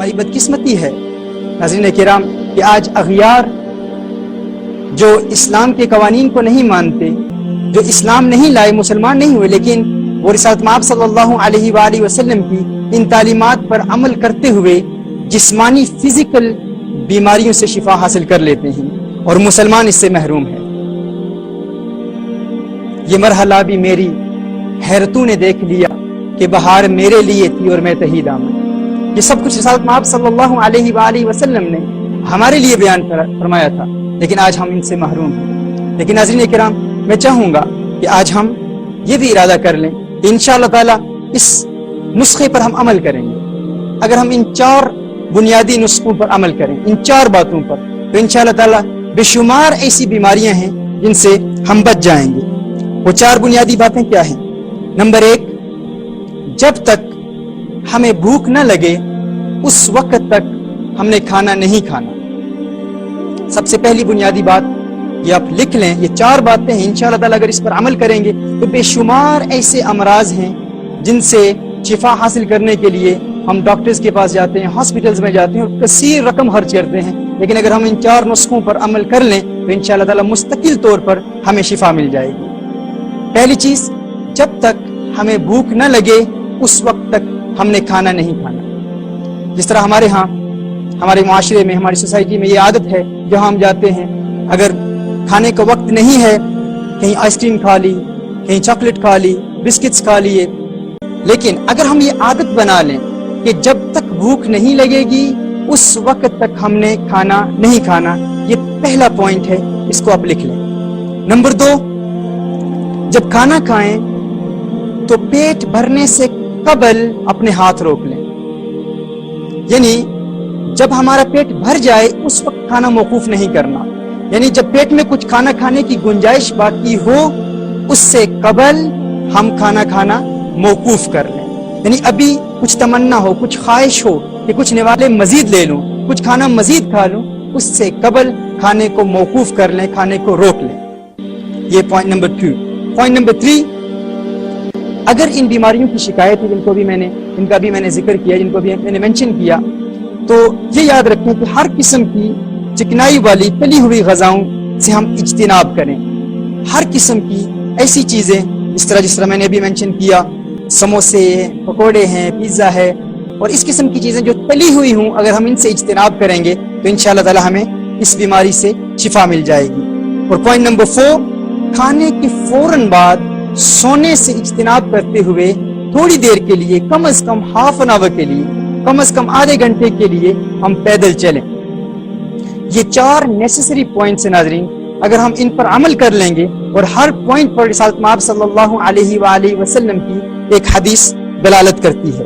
ہماری بدقسمتی ہے ناظرین کرام کہ آج اغیار جو اسلام کے قوانین کو نہیں مانتے، جو اسلام نہیں لائے، مسلمان نہیں ہوئے، لیکن وہ رسالت مآب صلی اللہ علیہ وآلہ وسلم کی ان تعلیمات پر عمل کرتے ہوئے جسمانی فزیکل بیماریوں سے شفا حاصل کر لیتے ہیں، اور مسلمان اس سے محروم ہے۔ یہ مرحلہ بھی میری حیرتوں نے دیکھ لیا کہ بہار میرے لیے تھی اور میں تہی دامن۔ یہ سب کچھ رسالت مآب صلی اللہ علیہ وآلہ وسلم نے ہمارے لیے بیان فرمایا تھا، لیکن آج ہم ان سے محروم ہیں۔ لیکن ناظرین کرام، میں چاہوں گا کہ آج ہم یہ بھی ارادہ کر لیں کہ انشاءاللہ تعالی اس نسخے پر ہم عمل کریں گے۔ اگر ہم ان 4 بنیادی نسخوں پر عمل کریں، ان 4 باتوں پر، تو انشاءاللہ تعالی بے شمار ایسی بیماریاں ہیں جن سے ہم بچ جائیں گے۔ وہ 4 بنیادی باتیں کیا ہیں؟ نمبر 1، جب تک ہمیں بھوک نہ لگے اس وقت تک ہم نے کھانا نہیں کھانا۔ سب سے پہلی بنیادی بات یہ آپ لکھ لیں، یہ 4 باتیں ہیں، انشاءاللہ تعالی اگر اس پر عمل کریں گے تو بے شمار ایسے امراض ہیں جن سے شفا حاصل کرنے کے لیے ہم ڈاکٹرز کے پاس جاتے ہیں، ہاسپٹلز میں جاتے ہیں اور کثیر رقم خرچ کرتے ہیں، لیکن اگر ہم ان 4 نسخوں پر عمل کر لیں تو انشاءاللہ تعالی مستقل طور پر ہمیں شفا مل جائے گی۔ پہلی چیز، جب تک ہمیں بھوک نہ لگے اس وقت تک ہم نے کھانا نہیں کھانا۔ جس طرح ہمارے ہاں، ہمارے معاشرے میں، ہماری سوسائٹی میں یہ عادت ہے، جہاں ہم جاتے ہیں اگر کھانے کا وقت نہیں ہے، کہیں آئس کریم کھا لی، کہیں چاکلیٹ کھا لی، بسکٹس کھا لیے۔ لیکن اگر ہم یہ عادت بنا لیں کہ جب تک بھوک نہیں لگے گی اس وقت تک ہم نے کھانا نہیں کھانا، یہ پہلا پوائنٹ ہے، اس کو آپ لکھ لیں۔ نمبر 2، جب کھانا کھائیں تو پیٹ بھرنے سے قبل اپنے ہاتھ روک لیں، یعنی جب ہمارا پیٹ بھر جائے اس وقت کھانا موقوف نہیں کرنا، یعنی جب پیٹ میں کچھ کھانا کھانے کی گنجائش باقی ہو اس سے قبل ہم کھانا کھانا موقوف کر لیں۔ یعنی ابھی کچھ تمنا ہو، کچھ خواہش ہو کہ کچھ نوالے مزید لے لوں، کچھ کھانا مزید کھا لوں، اس سے قبل کھانے کو موقوف کر لیں، کھانے کو روک لیں۔ یہ پوائنٹ نمبر 2۔ پوائنٹ نمبر 3، اگر ان بیماریوں کی شکایت ہے جن کا بھی میں نے ذکر کیا، جن کو بھی میں نے مینشن کیا، تو یہ یاد رکھیں کہ ہر قسم کی چکنائی والی تلی ہوئی غذاؤں سے ہم اجتناب کریں۔ ہر قسم کی ایسی چیزیں جس طرح میں نے ابھی مینشن کیا، سموسے، پکوڑے ہیں، پیزا ہے، اور اس قسم کی چیزیں جو تلی ہوئی ہوں، اگر ہم ان سے اجتناب کریں گے تو انشاءاللہ تعالی ہمیں اس بیماری سے شفا مل جائے گی۔ اور پوائنٹ نمبر 4، کھانے کے فوراً بعد سونے سے اجتناب کرتے ہوئے تھوڑی دیر کے لیے، کم از کم ہاف این آور کے لیے، کم از کم آدھے گھنٹے کے لیے ہم پیدل چلیں۔ یہ 4 نیسیسری پوائنٹس ہیں ناظرین، اگر ہم ان پر عمل کر لیں گے، اور ہر پوائنٹ پر رسالت مآب صلی اللہ علیہ وآلہ وسلم کی ایک حدیث دلالت کرتی ہے۔